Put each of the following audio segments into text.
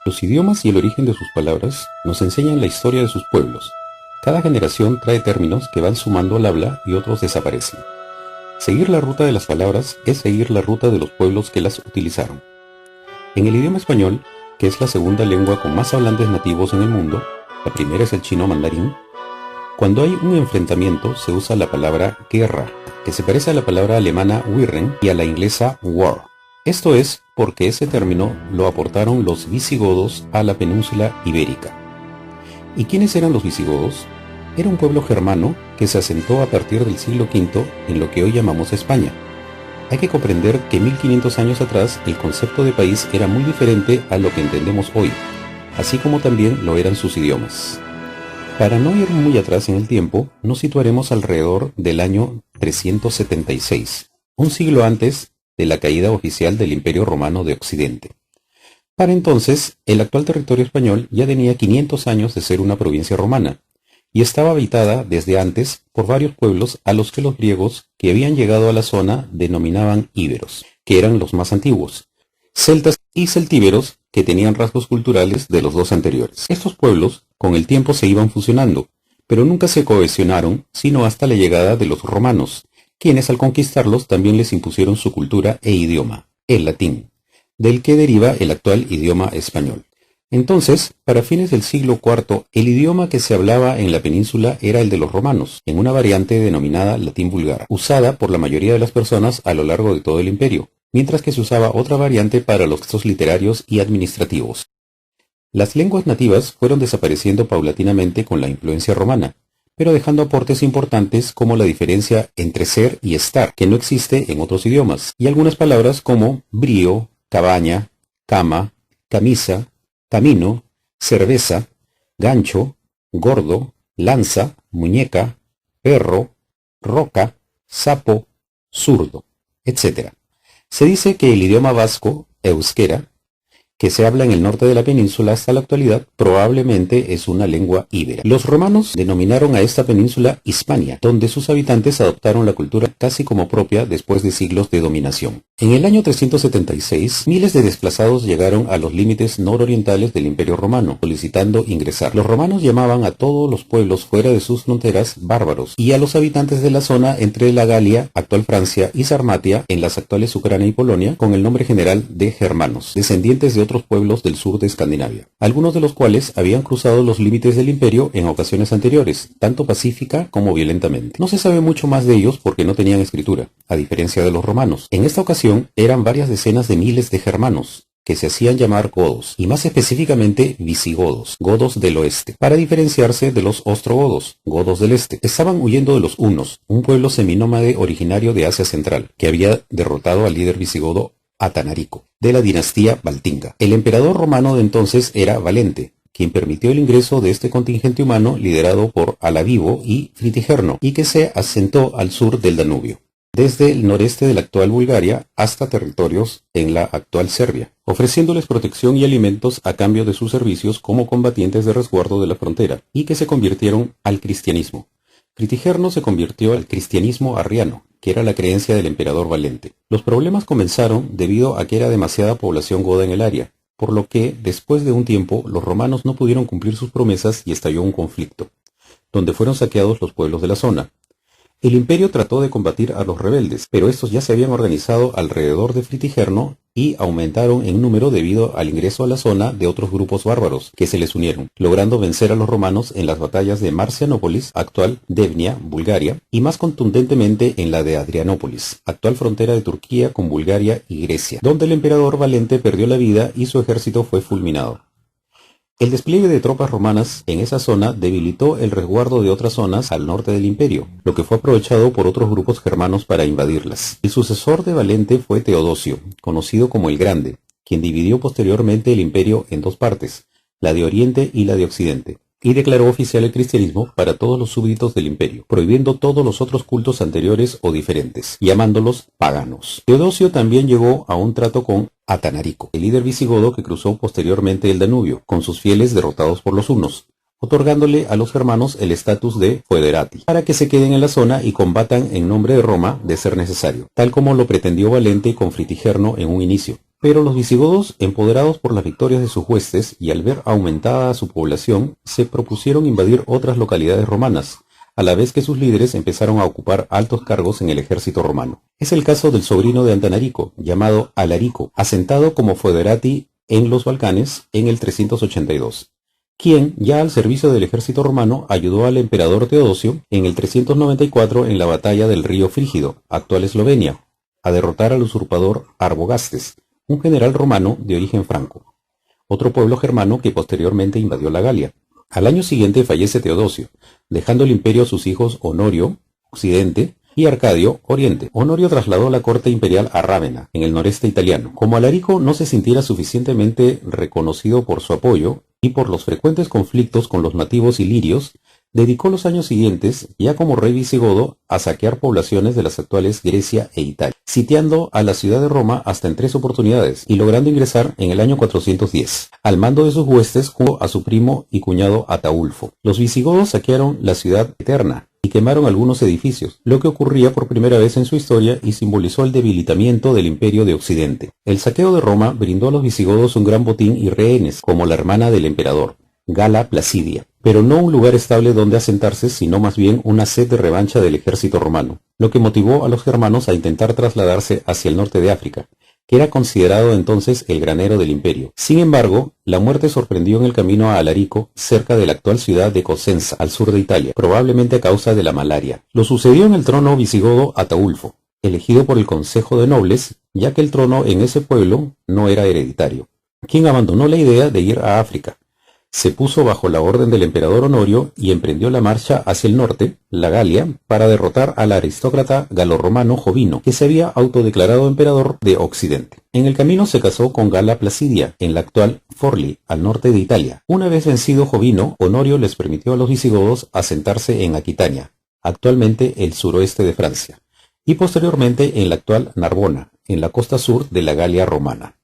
Los idiomas y el origen de sus palabras nos enseñan la historia de sus pueblos. Cada generación trae términos que van sumando al habla y otros desaparecen. Seguir la ruta de las palabras es seguir la ruta de los pueblos que las utilizaron. En el idioma español, que es la segunda lengua con más hablantes nativos en el mundo, la primera es el chino mandarín, cuando hay un enfrentamiento se usa la palabra guerra, que se parece a la palabra alemana Wirren y a la inglesa war. Esto es porque ese término lo aportaron los visigodos a la península ibérica. ¿Y quiénes eran los visigodos? Era un pueblo germano que se asentó a partir del siglo V en lo que hoy llamamos España. Hay que comprender que 1500 años atrás el concepto de país era muy diferente a lo que entendemos hoy, así como también lo eran sus idiomas. Para no ir muy atrás en el tiempo, nos situaremos alrededor del año 376, un siglo antes de la caída oficial del Imperio Romano de Occidente. Para entonces, el actual territorio español ya tenía 500 años de ser una provincia romana, y estaba habitada desde antes por varios pueblos a los que los griegos que habían llegado a la zona denominaban íberos, que eran los más antiguos, celtas y celtíberos que tenían rasgos culturales de los dos anteriores. Estos pueblos con el tiempo se iban fusionando, pero nunca se cohesionaron sino hasta la llegada de los romanos, quienes al conquistarlos también les impusieron su cultura e idioma, el latín, del que deriva el actual idioma español. Entonces, para fines del siglo IV, el idioma que se hablaba en la península era el de los romanos, en una variante denominada latín vulgar, usada por la mayoría de las personas a lo largo de todo el imperio, mientras que se usaba otra variante para los textos literarios y administrativos. Las lenguas nativas fueron desapareciendo paulatinamente con la influencia romana, pero dejando aportes importantes como la diferencia entre ser y estar, que no existe en otros idiomas, y algunas palabras como brío, cabaña, cama, camisa, camino, cerveza, gancho, gordo, lanza, muñeca, perro, roca, sapo, zurdo, etc. Se dice que el idioma vasco, euskera, que se habla en el norte de la península hasta la actualidad, probablemente es una lengua íbera. Los romanos denominaron a esta península Hispania, donde sus habitantes adoptaron la cultura casi como propia después de siglos de dominación. En el año 376, miles de desplazados llegaron a los límites nororientales del Imperio Romano, solicitando ingresar. Los romanos llamaban a todos los pueblos fuera de sus fronteras bárbaros, y a los habitantes de la zona entre la Galia, actual Francia, y Sarmatia, en las actuales Ucrania y Polonia, con el nombre general de germanos, descendientes de otros pueblos del sur de Escandinavia, algunos de los cuales habían cruzado los límites del imperio en ocasiones anteriores, tanto pacífica como violentamente. No se sabe mucho más de ellos porque no tenían escritura, a diferencia de los romanos. En esta ocasión eran varias decenas de miles de germanos, que se hacían llamar godos, y más específicamente visigodos, godos del oeste, para diferenciarse de los ostrogodos, godos del este. Estaban huyendo de los hunos, un pueblo seminómade originario de Asia Central, que había derrotado al líder visigodo Atanarico, de la dinastía Baltinga. El emperador romano de entonces era Valente, quien permitió el ingreso de este contingente humano liderado por Alavivo y Fritigerno, y que se asentó al sur del Danubio, desde el noreste de la actual Bulgaria hasta territorios en la actual Serbia, ofreciéndoles protección y alimentos a cambio de sus servicios como combatientes de resguardo de la frontera, y que se convirtieron al cristianismo. Fritigerno se convirtió al cristianismo arriano, que era la creencia del emperador Valente. Los problemas comenzaron debido a que era demasiada población goda en el área, por lo que, después de un tiempo, los romanos no pudieron cumplir sus promesas y estalló un conflicto, donde fueron saqueados los pueblos de la zona. El imperio trató de combatir a los rebeldes, pero estos ya se habían organizado alrededor de Fritigerno y aumentaron en número debido al ingreso a la zona de otros grupos bárbaros que se les unieron, logrando vencer a los romanos en las batallas de Marcianópolis, actual Devnia, Bulgaria, y más contundentemente en la de Adrianópolis, actual frontera de Turquía con Bulgaria y Grecia, donde el emperador Valente perdió la vida y su ejército fue fulminado. El despliegue de tropas romanas en esa zona debilitó el resguardo de otras zonas al norte del imperio, lo que fue aprovechado por otros grupos germanos para invadirlas. El sucesor de Valente fue Teodosio, conocido como el Grande, quien dividió posteriormente el imperio en dos partes, la de Oriente y la de Occidente, y declaró oficial el cristianismo para todos los súbditos del imperio, prohibiendo todos los otros cultos anteriores o diferentes, llamándolos paganos. Teodosio también llegó a un trato con Atanarico, el líder visigodo que cruzó posteriormente el Danubio, con sus fieles derrotados por los hunos, otorgándole a los germanos el estatus de foederati, para que se queden en la zona y combatan en nombre de Roma de ser necesario, tal como lo pretendió Valente con Fritigerno en un inicio. Pero los visigodos, empoderados por las victorias de sus huestes y al ver aumentada su población, se propusieron invadir otras localidades romanas, a la vez que sus líderes empezaron a ocupar altos cargos en el ejército romano. Es el caso del sobrino de Antanarico, llamado Alarico, asentado como foederati en los Balcanes en el 382, quien, ya al servicio del ejército romano, ayudó al emperador Teodosio en el 394 en la batalla del río Frígido, actual Eslovenia, a derrotar al usurpador Arbogastes, un general romano de origen franco, otro pueblo germano que posteriormente invadió la Galia. Al año siguiente fallece Teodosio, dejando el imperio a sus hijos Honorio, Occidente, y Arcadio, Oriente. Honorio trasladó la corte imperial a Rávena, en el noreste italiano. Como Alarico no se sintiera suficientemente reconocido por su apoyo y por los frecuentes conflictos con los nativos ilirios, dedicó los años siguientes, ya como rey visigodo, a saquear poblaciones de las actuales Grecia e Italia, sitiando a la ciudad de Roma hasta en 3 oportunidades y logrando ingresar en el año 410. Al mando de sus huestes junto a su primo y cuñado Ataulfo. Los visigodos saquearon la ciudad eterna y quemaron algunos edificios, lo que ocurría por primera vez en su historia y simbolizó el debilitamiento del imperio de Occidente. El saqueo de Roma brindó a los visigodos un gran botín y rehenes, como la hermana del emperador, Gala Placidia, pero no un lugar estable donde asentarse, sino más bien una sed de revancha del ejército romano, lo que motivó a los germanos a intentar trasladarse hacia el norte de África, que era considerado entonces el granero del imperio. Sin embargo, la muerte sorprendió en el camino a Alarico, cerca de la actual ciudad de Cosenza, al sur de Italia, probablemente a causa de la malaria. Lo sucedió en el trono visigodo Ataulfo, elegido por el Consejo de Nobles, ya que el trono en ese pueblo no era hereditario, quien abandonó la idea de ir a África. Se puso bajo la orden del emperador Honorio y emprendió la marcha hacia el norte, la Galia, para derrotar al aristócrata galorromano Jovino, que se había autodeclarado emperador de Occidente. En el camino se casó con Gala Placidia, en la actual Forli, al norte de Italia. Una vez vencido Jovino, Honorio les permitió a los visigodos asentarse en Aquitania, actualmente el suroeste de Francia, y posteriormente en la actual Narbona, en la costa sur de la Galia romana.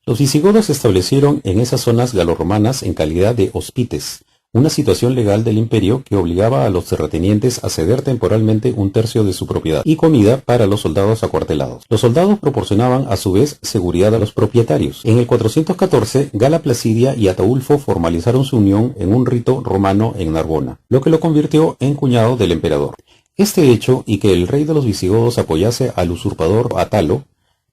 Los visigodos se establecieron en esas zonas galorromanas en calidad de hospites, una situación legal del imperio que obligaba a los terratenientes a ceder temporalmente un tercio de su propiedad y comida para los soldados acuartelados. Los soldados proporcionaban a su vez seguridad a los propietarios. En el 414, Gala Placidia y Ataulfo formalizaron su unión en un rito romano en Narbona, lo que lo convirtió en cuñado del emperador. Este hecho y que el rey de los visigodos apoyase al usurpador Atalo,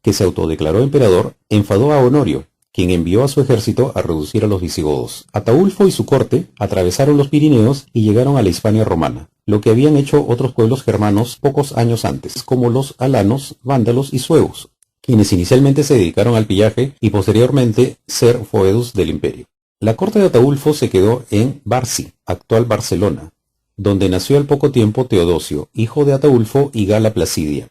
que se autodeclaró emperador, enfadó a Honorio, quien envió a su ejército a reducir a los visigodos. Ataulfo y su corte atravesaron los Pirineos y llegaron a la Hispania romana, lo que habían hecho otros pueblos germanos pocos años antes, como los alanos, vándalos y suevos, quienes inicialmente se dedicaron al pillaje y posteriormente ser foedus del imperio. La corte de Ataulfo se quedó en Barci, actual Barcelona, donde nació al poco tiempo Teodosio, hijo de Ataulfo y Gala Placidia,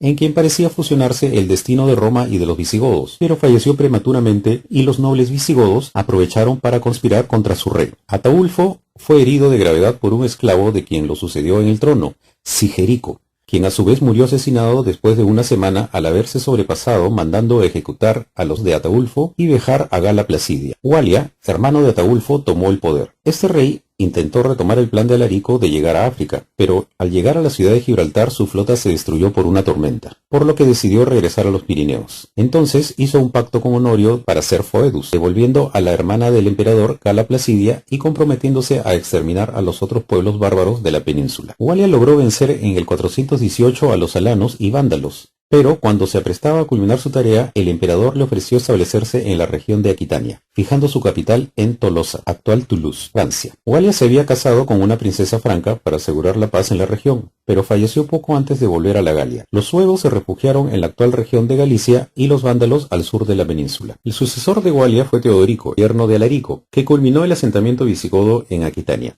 en quien parecía fusionarse el destino de Roma y de los visigodos, pero falleció prematuramente y los nobles visigodos aprovecharon para conspirar contra su rey. Ataulfo fue herido de gravedad por un esclavo de quien lo sucedió en el trono, Sigerico, quien a su vez murió asesinado después de una semana al haberse sobrepasado mandando ejecutar a los de Ataulfo y vejar a Gala Placidia. Walia, hermano de Ataulfo, tomó el poder. Este rey intentó retomar el plan de Alarico de llegar a África, pero al llegar a la ciudad de Gibraltar su flota se destruyó por una tormenta, por lo que decidió regresar a los Pirineos. Entonces hizo un pacto con Honorio para ser foedus, devolviendo a la hermana del emperador Gala Placidia y comprometiéndose a exterminar a los otros pueblos bárbaros de la península. Walia logró vencer en el 418 a los alanos y vándalos, pero cuando se aprestaba a culminar su tarea, el emperador le ofreció establecerse en la región de Aquitania, fijando su capital en Tolosa, actual Toulouse, Francia. Walia se había casado con una princesa franca para asegurar la paz en la región, pero falleció poco antes de volver a la Galia. Los suevos se refugiaron en la actual región de Galicia y los vándalos al sur de la península. El sucesor de Walia fue Teodorico, yerno de Alarico, que culminó el asentamiento visigodo en Aquitania.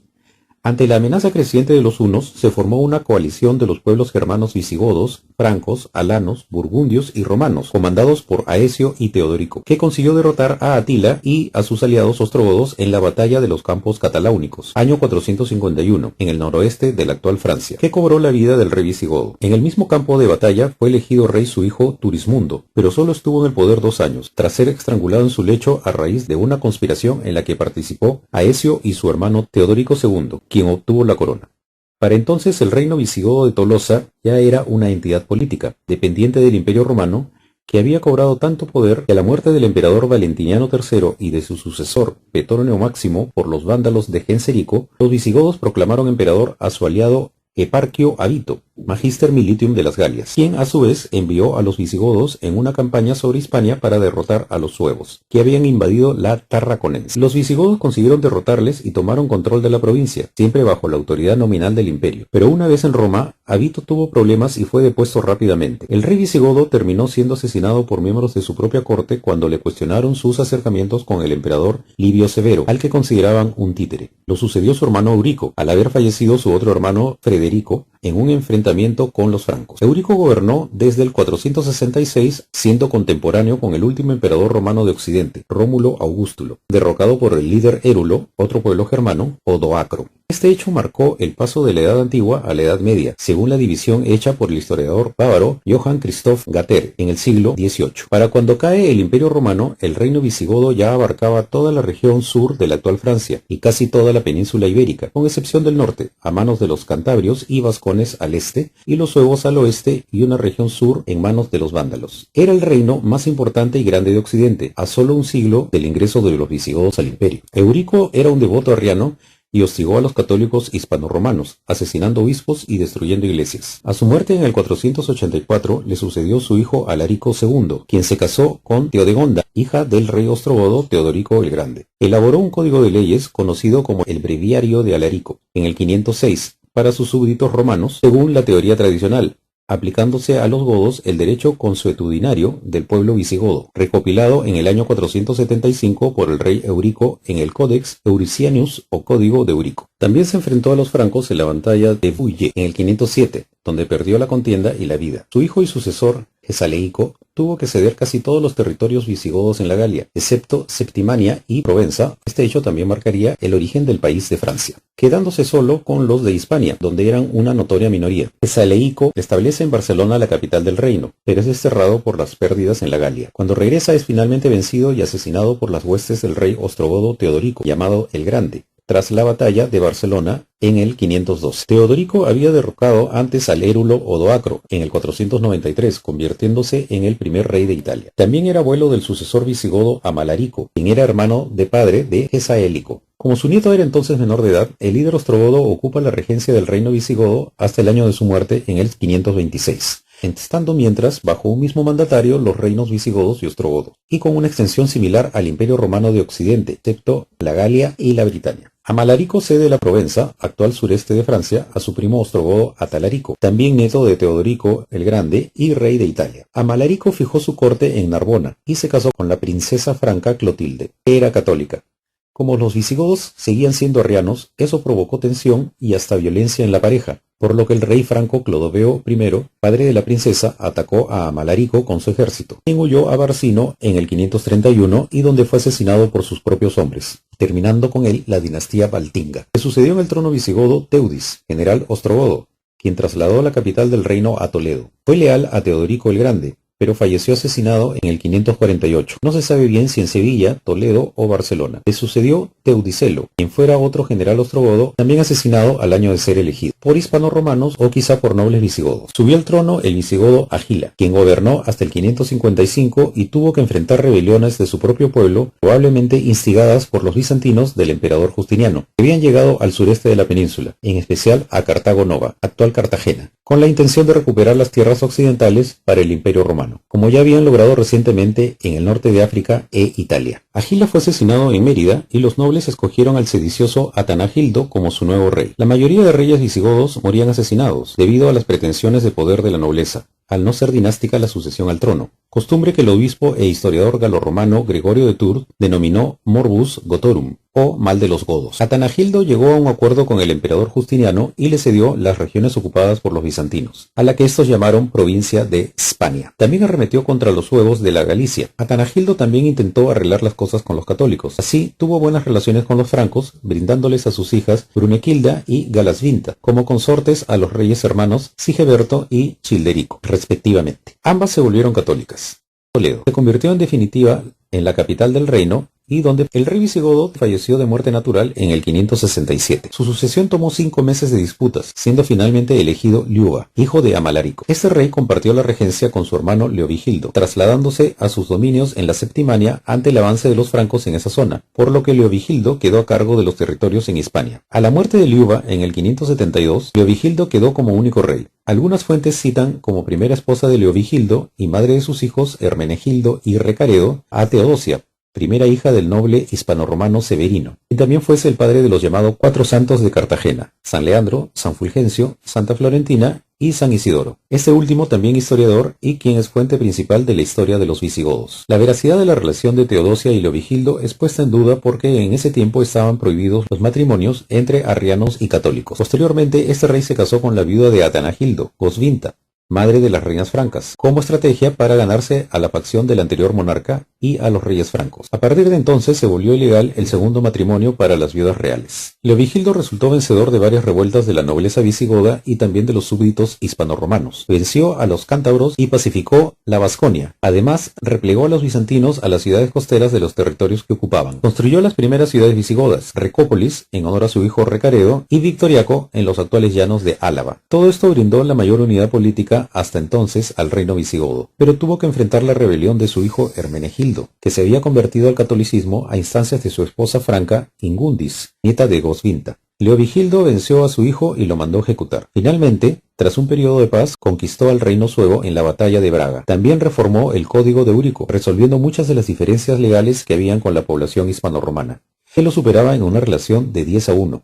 Ante la amenaza creciente de los hunos, se formó una coalición de los pueblos germanos visigodos, francos, alanos, burgundios y romanos, comandados por Aecio y Teodorico, que consiguió derrotar a Atila y a sus aliados ostrogodos en la batalla de los Campos Cataláunicos, año 451, en el noroeste de la actual Francia, que cobró la vida del rey visigodo. En el mismo campo de batalla fue elegido rey su hijo Turismundo, pero solo estuvo en el poder 2 años, tras ser estrangulado en su lecho a raíz de una conspiración en la que participó Aecio y su hermano Teodorico II, quien obtuvo la corona. Para entonces el reino visigodo de Tolosa ya era una entidad política, dependiente del Imperio Romano, que había cobrado tanto poder que a la muerte del emperador Valentiniano III y de su sucesor Petronio Máximo por los vándalos de Genserico, los visigodos proclamaron emperador a su aliado Eparquio Avito, Magister Militium de las Galias, quien a su vez envió a los visigodos en una campaña sobre Hispania para derrotar a los suevos, que habían invadido la Tarraconense. Los visigodos consiguieron derrotarles y tomaron control de la provincia, siempre bajo la autoridad nominal del imperio. Pero una vez en Roma, Avito tuvo problemas y fue depuesto rápidamente. El rey visigodo terminó siendo asesinado por miembros de su propia corte cuando le cuestionaron sus acercamientos con el emperador Livio Severo, al que consideraban un títere. Lo sucedió su hermano Eurico, al haber fallecido su otro hermano Federico en un enfrentamiento con los francos. Eurico gobernó desde el 466, siendo contemporáneo con el último emperador romano de Occidente, Rómulo Augustulo, derrocado por el líder Érulo, otro pueblo germano, Odoacro. Este hecho marcó el paso de la Edad Antigua a la Edad Media, según la división hecha por el historiador bávaro Johann Christoph Gatter en el siglo XVIII. Para cuando cae el Imperio Romano, el reino visigodo ya abarcaba toda la región sur de la actual Francia y casi toda la península ibérica, con excepción del norte, a manos de los cantabrios y vascones al este, y los suevos al oeste, y una región sur en manos de los vándalos. Era el reino más importante y grande de Occidente, a solo un siglo del ingreso de los visigodos al imperio. Eurico era un devoto arriano y hostigó a los católicos hispanoromanos, asesinando obispos y destruyendo iglesias. A su muerte en el 484 le sucedió su hijo Alarico II, quien se casó con Teodegonda, hija del rey ostrogodo Teodorico el Grande. Elaboró un código de leyes conocido como el Breviario de Alarico, en el 506, para sus súbditos romanos, según la teoría tradicional, aplicándose a los godos el derecho consuetudinario del pueblo visigodo, recopilado en el año 475 por el rey Eurico en el Codex Euricianus o Código de Eurico. También se enfrentó a los francos en la batalla de Bulle en el 507, donde perdió la contienda y la vida. Su hijo y sucesor, Esaleico, tuvo que ceder casi todos los territorios visigodos en la Galia, excepto Septimania y Provenza. Este hecho también marcaría el origen del país de Francia, quedándose solo con los de Hispania, donde eran una notoria minoría. Esaleico establece en Barcelona la capital del reino, pero es desterrado por las pérdidas en la Galia. Cuando regresa es finalmente vencido y asesinado por las huestes del rey ostrogodo Teodorico, llamado el Grande, tras la batalla de Barcelona en el 512. Teodorico había derrocado antes al Érulo Odoacro en el 493, convirtiéndose en el primer rey de Italia. También era abuelo del sucesor visigodo Amalarico, quien era hermano de padre de Esaelico. Como su nieto era entonces menor de edad, el líder ostrogodo ocupa la regencia del reino visigodo hasta el año de su muerte en el 526. Estando mientras bajo un mismo mandatario los reinos visigodos y ostrogodos, y con una extensión similar al Imperio Romano de Occidente, excepto la Galia y la Britania. Amalarico cede la Provenza, actual sureste de Francia, a su primo ostrogodo Atalarico, también nieto de Teodorico el Grande y rey de Italia. Amalarico fijó su corte en Narbona y se casó con la princesa franca Clotilde, que era católica. Como los visigodos seguían siendo arrianos, eso provocó tensión y hasta violencia en la pareja, por lo que el rey franco Clodoveo I, padre de la princesa, atacó a Amalarico con su ejército, quien huyó a Barcino en el 531 y donde fue asesinado por sus propios hombres, terminando con él la dinastía Baltinga. Le sucedió en el trono visigodo Teudis, general ostrogodo, quien trasladó la capital del reino a Toledo. Fue leal a Teodorico el Grande, pero falleció asesinado en el 548. No se sabe bien si en Sevilla, Toledo o Barcelona. Le sucedió Teudicelo, quien fuera otro general ostrogodo, también asesinado al año de ser elegido, por hispanoromanos o quizá por nobles visigodos. Subió al trono el visigodo Agila, quien gobernó hasta el 555 y tuvo que enfrentar rebeliones de su propio pueblo, probablemente instigadas por los bizantinos del emperador Justiniano, que habían llegado al sureste de la península, en especial a Cartago Nova, actual Cartagena, con la intención de recuperar las tierras occidentales para el Imperio Romano, como ya habían logrado recientemente en el norte de África e Italia. Agila fue asesinado en Mérida y los nobles escogieron al sedicioso Atanagildo como su nuevo rey. La mayoría de reyes visigodos morían asesinados debido a las pretensiones de poder de la nobleza, al no ser dinástica la sucesión al trono, costumbre que el obispo e historiador galorromano Gregorio de Tours denominó Morbus Gotorum, o mal de los godos. Atanagildo llegó a un acuerdo con el emperador Justiniano y le cedió las regiones ocupadas por los bizantinos, a la que estos llamaron provincia de Hispania. También arremetió contra los suevos de la Galicia. Atanagildo también intentó arreglar las cosas con los católicos. Así, tuvo buenas relaciones con los francos, brindándoles a sus hijas Brunequilda y Galasvinta como consortes a los reyes hermanos Sigeberto y Childerico, respectivamente. Ambas se volvieron católicas. Toledo se convirtió en definitiva en la capital del reino y donde el rey visigodo falleció de muerte natural en el 567. Su sucesión tomó 5 meses de disputas, siendo finalmente elegido Liuba, hijo de Amalarico. Este rey compartió la regencia con su hermano Leovigildo, trasladándose a sus dominios en la Septimania ante el avance de los francos en esa zona, por lo que Leovigildo quedó a cargo de los territorios en Hispania. A la muerte de Liuba en el 572, Leovigildo quedó como único rey. Algunas fuentes citan como primera esposa de Leovigildo y madre de sus hijos Hermenegildo y Recaredo a Teodosia, primera hija del noble hispanorromano Severino, y también fuese el padre de los llamados Cuatro Santos de Cartagena: San Leandro, San Fulgencio, Santa Florentina y San Isidoro. Este último también historiador y quien es fuente principal de la historia de los visigodos. La veracidad de la relación de Teodosia y Leovigildo es puesta en duda porque en ese tiempo estaban prohibidos los matrimonios entre arrianos y católicos. Posteriormente, este rey se casó con la viuda de Atanagildo, Goswinta, madre de las reinas francas, como estrategia para ganarse a la facción del anterior monarca y a los reyes francos. A partir de entonces se volvió ilegal el segundo matrimonio para las viudas reales. Leovigildo resultó vencedor de varias revueltas de la nobleza visigoda y también de los súbditos hispanorromanos. Venció a los cántabros y pacificó la Vasconia. Además, replegó a los bizantinos a las ciudades costeras de los territorios que ocupaban. Construyó las primeras ciudades visigodas: Recópolis, en honor a su hijo Recaredo, y Victoriaco, en los actuales llanos de Álava. Todo esto brindó la mayor unidad política hasta entonces al reino visigodo, pero tuvo que enfrentar la rebelión de su hijo Hermenegildo, que se había convertido al catolicismo a instancias de su esposa franca Ingundis, nieta de Goswinta. Leovigildo venció a su hijo y lo mandó ejecutar. Finalmente, tras un periodo de paz, conquistó al reino suevo en la batalla de Braga. También reformó el Código de Eurico, resolviendo muchas de las diferencias legales que habían con la población hispanorromana, que lo superaba en una relación de 10-1,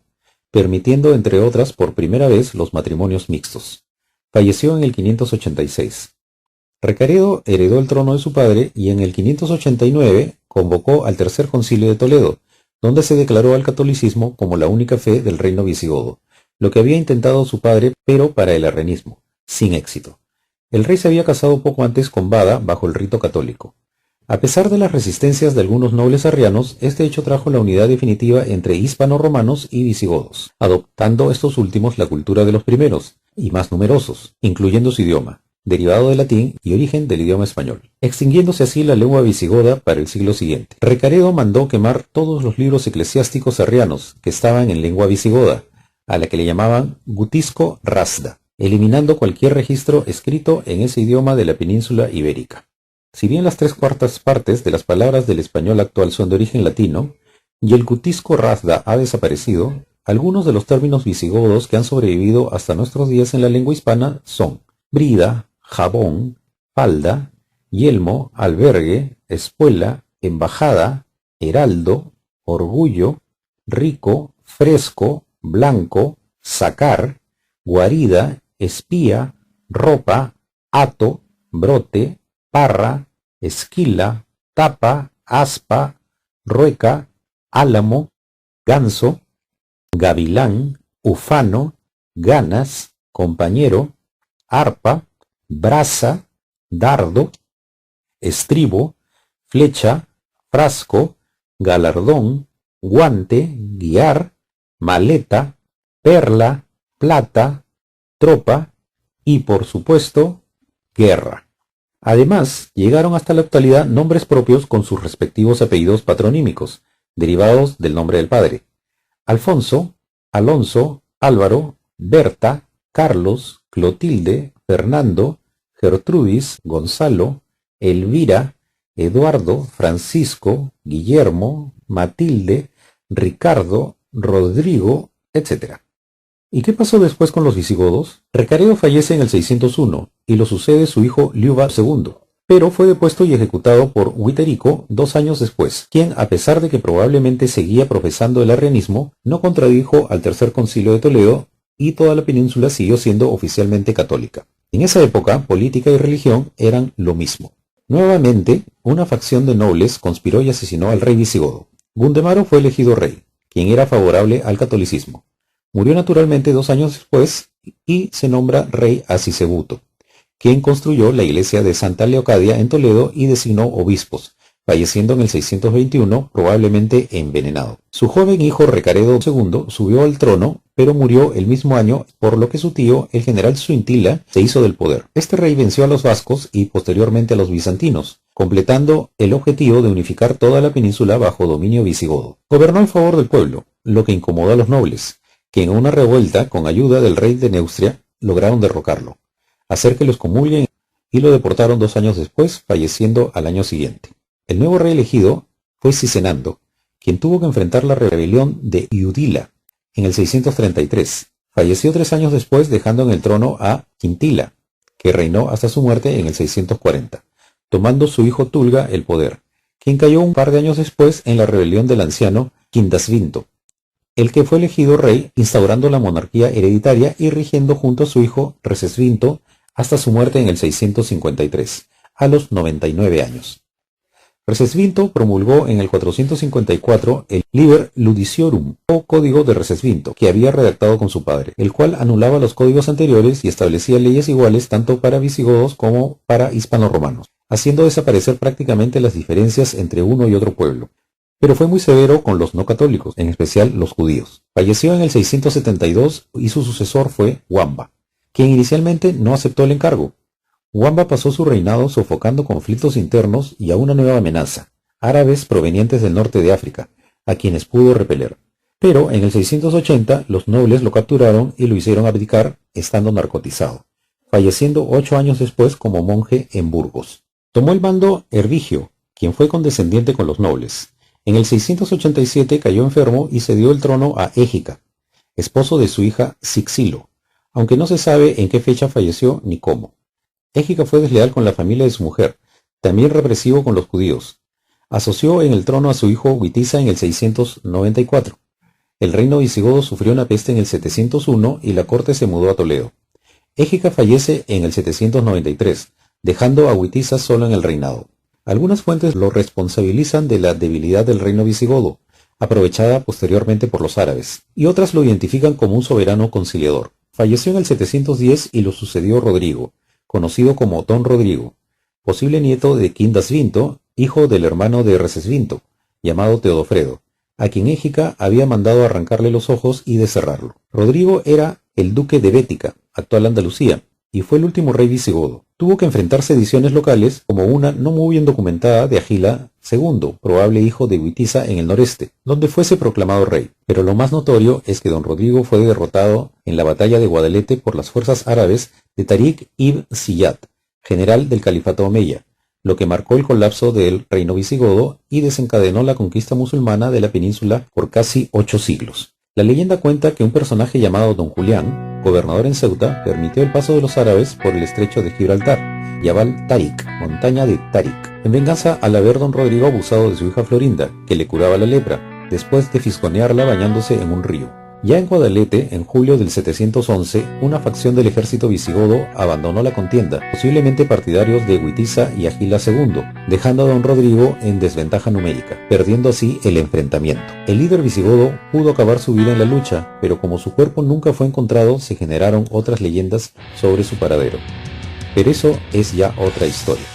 permitiendo entre otras por primera vez los matrimonios mixtos. Falleció en el 586. Recaredo heredó el trono de su padre y en el 589 convocó al Tercer Concilio de Toledo, donde se declaró al catolicismo como la única fe del reino visigodo, lo que había intentado su padre pero para el arrianismo, sin éxito. El rey se había casado poco antes con Bada bajo el rito católico. A pesar de las resistencias de algunos nobles arrianos, este hecho trajo la unidad definitiva entre hispano-romanos y visigodos, adoptando estos últimos la cultura de los primeros, y más numerosos, incluyendo su idioma, derivado del latín y origen del idioma español, extinguiéndose así la lengua visigoda para el siglo siguiente. Recaredo mandó quemar todos los libros eclesiásticos arrianos que estaban en lengua visigoda, a la que le llamaban Gutisco Rasda, eliminando cualquier registro escrito en ese idioma de la península ibérica. Si bien las 3/4 partes de las palabras del español actual son de origen latino, y el Gutisco Rasda ha desaparecido, algunos de los términos visigodos que han sobrevivido hasta nuestros días en la lengua hispana son brida, jabón, falda, yelmo, albergue, espuela, embajada, heraldo, orgullo, rico, fresco, blanco, sacar, guarida, espía, ropa, hato, brote, parra, esquila, tapa, aspa, rueca, álamo, ganso, gavilán, ufano, ganas, compañero, arpa, brasa, dardo, estribo, flecha, frasco, galardón, guante, guiar, maleta, perla, plata, tropa y, por supuesto, guerra. Además, llegaron hasta la actualidad nombres propios con sus respectivos apellidos patronímicos, derivados del nombre del padre: Alfonso, Alonso, Álvaro, Berta, Carlos, Clotilde, Fernando, Gertrudis, Gonzalo, Elvira, Eduardo, Francisco, Guillermo, Matilde, Ricardo, Rodrigo, etc. ¿Y qué pasó después con los visigodos? Recaredo fallece en el 601 y lo sucede su hijo Liuba II, pero fue depuesto y ejecutado por Witherico 2 años después, quien, a pesar de que probablemente seguía profesando el arrianismo, no contradijo al Tercer Concilio de Toledo y toda la península siguió siendo oficialmente católica. En esa época, política y religión eran lo mismo. Nuevamente, una facción de nobles conspiró y asesinó al rey visigodo. Gundemaro fue elegido rey, quien era favorable al catolicismo. Murió naturalmente 2 años después y se nombra rey a Sisebuto, quien construyó la iglesia de Santa Leocadia en Toledo y designó obispos, falleciendo en el 621, probablemente envenenado. Su joven hijo Recaredo II subió al trono, pero murió el mismo año, por lo que su tío, el general Suintila, se hizo del poder. Este rey venció a los vascos y posteriormente a los bizantinos, completando el objetivo de unificar toda la península bajo dominio visigodo. Gobernó en favor del pueblo, lo que incomodó a los nobles, que en una revuelta, con ayuda del rey de Neustria, lograron derrocarlo, hacer que los comulguen y lo deportaron 2 años después, falleciendo al año siguiente. El nuevo rey elegido fue Cisenando, quien tuvo que enfrentar la rebelión de Iudila en el 633. Falleció 3 años después, dejando en el trono a Quintila, que reinó hasta su muerte en el 640, tomando su hijo Tulga el poder, quien cayó un par de años después en la rebelión del anciano Quindasvinto, el que fue elegido rey, instaurando la monarquía hereditaria y rigiendo junto a su hijo Recesvinto hasta su muerte en el 653, a los 99 años. Recesvinto promulgó en el 454 el Liber Ludiciorum, o Código de Recesvinto, que había redactado con su padre, el cual anulaba los códigos anteriores y establecía leyes iguales tanto para visigodos como para hispanoromanos, haciendo desaparecer prácticamente las diferencias entre uno y otro pueblo. Pero fue muy severo con los no católicos, en especial los judíos. Falleció en el 672 y su sucesor fue Wamba, quien inicialmente no aceptó el encargo. Wamba pasó su reinado sofocando conflictos internos y a una nueva amenaza, árabes provenientes del norte de África, a quienes pudo repeler. Pero en el 680 los nobles lo capturaron y lo hicieron abdicar estando narcotizado, falleciendo 8 años después como monje en Burgos. Tomó el mando Hervigio, quien fue condescendiente con los nobles. En el 687 cayó enfermo y cedió el trono a Égica, esposo de su hija Sixilo, aunque no se sabe en qué fecha falleció ni cómo. Égica fue desleal con la familia de su mujer, también represivo con los judíos. Asoció en el trono a su hijo Witiza en el 694. El reino visigodo sufrió una peste en el 701 y la corte se mudó a Toledo. Égica fallece en el 793, dejando a Witiza solo en el reinado. Algunas fuentes lo responsabilizan de la debilidad del reino visigodo, aprovechada posteriormente por los árabes, y otras lo identifican como un soberano conciliador. Falleció en el 710 y lo sucedió Rodrigo, conocido como Don Rodrigo, posible nieto de Quindasvinto, hijo del hermano de Recesvinto, llamado Teodofredo, a quien Égica había mandado arrancarle los ojos y deserrarlo. Rodrigo era el duque de Bética, actual Andalucía, y fue el último rey visigodo. Tuvo que enfrentar sediciones locales, como una no muy bien documentada de Agila II, probable hijo de Witiza en el noreste, donde fuese proclamado rey. Pero lo más notorio es que don Rodrigo fue derrotado en la batalla de Guadalete por las fuerzas árabes de Tariq ibn Ziyad, general del califato omeya, lo que marcó el colapso del reino visigodo y desencadenó la conquista musulmana de la península por casi 8 siglos. La leyenda cuenta que un personaje llamado Don Julián, gobernador en Ceuta, permitió el paso de los árabes por el estrecho de Gibraltar, Jabal Tariq, montaña de Tariq, en venganza al haber don Rodrigo abusado de su hija Florinda, que le curaba la lepra, después de fisgonearla bañándose en un río. Ya en Guadalete, en julio del 711, una facción del ejército visigodo abandonó la contienda, posiblemente partidarios de Witiza y Agila II, dejando a don Rodrigo en desventaja numérica, perdiendo así el enfrentamiento. El líder visigodo pudo acabar su vida en la lucha, pero como su cuerpo nunca fue encontrado, se generaron otras leyendas sobre su paradero. Pero eso es ya otra historia.